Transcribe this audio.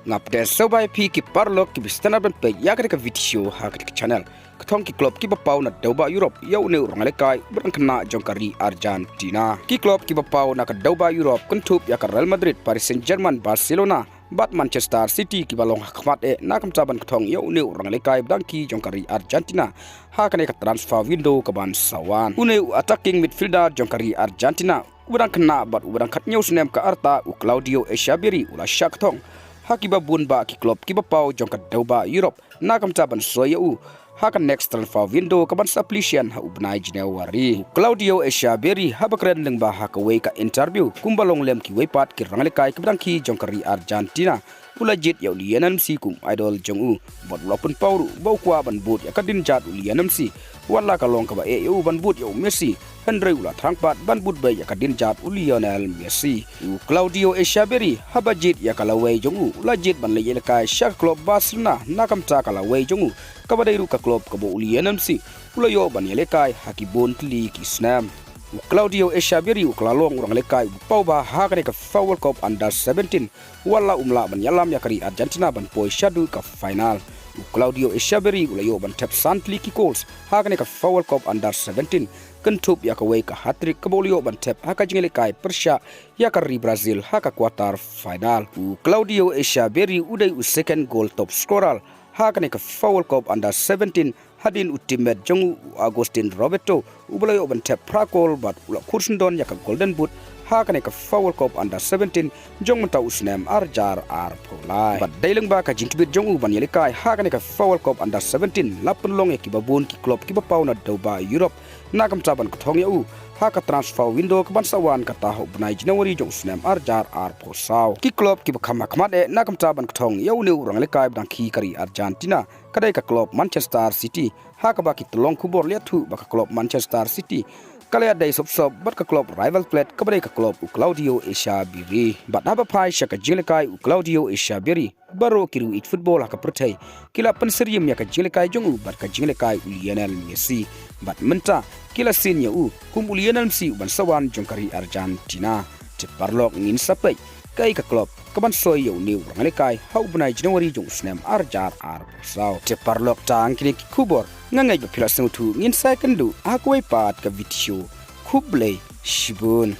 ngapde sobai pi ki parlok ki bistana ban pe yakre ka video ha ka channel kthong ki club ki bapau na doba Europe yau ne Rangialehkai berang kena jongka Ri Argentina ki club ki bapau na ka doba Europe kuntup ya ka Real Madrid, Paris Saint-Germain, Barcelona bat Manchester City ki balong khmat na kam caban kthong yau ne Rangialehkai bang ki jongka Ri Argentina ha ka ne ka transfer window ka ban sawan une attacking midfielder jongka Ri Argentina berang kena bat berang khat nyau snem ka arta u Claudio Echeverri ula syak thong hakiba bun ba ki club ki bapau jongka doba Europe na kam caban soyau hakan next transfer window kaban supplication ha ubnai Januari Claudio Echeverri habakren leng ba ha ka we ka interview kumbalong lem ki we pat ki Rangialehkai ki ki jongka Ri Argentina ulajit yau lianam si kum idol jongu bot lopun pauru bau kwa ban but ya kadin jat lianam si wala ka long ka ba e ban but yau Messi Andre ula thangpat ban but bay ya kadin jat Lionel Messi Claudio Echeverri habajit ya kala we jongu ulajit ban Rangialehkai syak club Barcelona nakam ta kala we jongu kabadairu ka club ka bo Lionel Messi ulayo ban Rangialehkai hakibon tli ki snam Claudio Echeverri uklalong Rangialehkai pau ba hakane ka World Cup under 17 wala umla ban yalam ya kari Argentina ban poi shadu ka final Claudio Echeverri ulayo ban tap santli ki goals hakane ka World Cup under 17 kentup ya ka we ka hat-trick ka bolio ban tap haka Rangialehkai persya ya kari Brazil haka quarter final Claudio Echeverri udai second goal top scorer hakane ka World Cup under 17 hadin ultimate jongu Agustin Roberto ubalayo ban tap prakol bat ula kursendon ya ka golden boot hakane ka World Cup under 17 jong menta usnem arjar ar polai bat daileng ba ka jintbit jongu ban Rangialehkai hakane ka World Cup under 17 lapun long ki babun ki club ki bapau na doba Europe nakam caban kthong yau haka transfer window ka ban sawan ka tahu bunai Januari jong usnem arjar ar posau ki club ki bakam khmat e nakam caban kthong yau ne Rangialehkai dang ki kari Argentina kadai ka club Manchester City haka ba ki tolong kubor liat thu ba ka club Manchester City kalaya dai sob bat ka club rival plate kabadai ka club Claudio Echeverri bat haba phai shaka Rangialehkai Claudio Echeverri baro kiru it football haka pertai kila penserium ya ka Rangialehkai jongu bat ka Rangialehkai Lionel Messi bat menta kila sin ya kum Lionel Messi ban sawan jongka Ri Argentina te parlok ngin sapai kai ka club kaban soy yau new Rangialehkai hau bunai Januari jong snem arjar ar posau te parlok tang kini ki kubor ngangai ba pila sengutu ngin sai kendu aku pat ka video kublai shibun